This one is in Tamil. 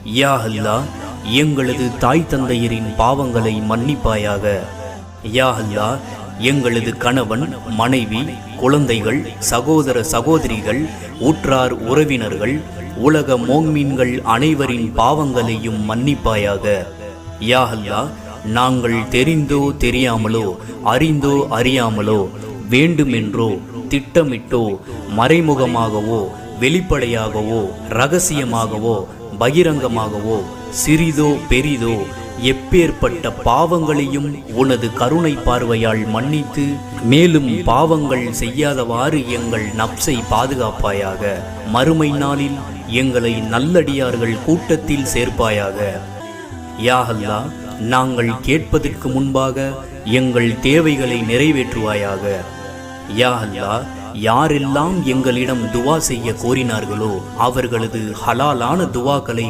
யா அல்லாஹ், எங்களது தாய் தந்தையரின் பாவங்களை மன்னிப்பாயாக. யா அல்லாஹ், எங்களது கணவன், மனைவி, குழந்தைகள், சகோதர சகோதரிகள், உற்றார் உறவினர்கள், உலக மோக்மீன்கள் அனைவரின் பாவங்களையும் மன்னிப்பாயாக. யா அல்லாஹ், நாங்கள் தெரிந்தோ தெரியாமலோ, அறிந்தோ அறியாமலோ, வேண்டுமென்றோ திட்டமிட்டோ, மறைமுகமாகவோ வெளிப்படையாகவோ, இரகசியமாகவோ பகிரங்கமாகவோ, சிறிதோ பெரிதோ எப்பேற்பட்ட பாவங்களையும் உனது கருணை பார்வையால் மன்னித்து, மேலும் பாவங்கள் செய்யாதவாறு எங்கள் நப்சை பாதுகாப்பாயாக. மறுமை நாளில் எங்களை நல்லடியார்கள் கூட்டத்தில் சேர்ப்பாயாக. யா அல்லாஹ், நாங்கள் கேட்பதற்கு முன்பாக எங்கள் தேவைகளை நிறைவேற்றுவாயாக. யா அல்லாஹ், யாரெல்லாம் எங்களிடம் துவா செய்ய கோரினார்களோ அவர்களது ஹலாலான துவாக்களை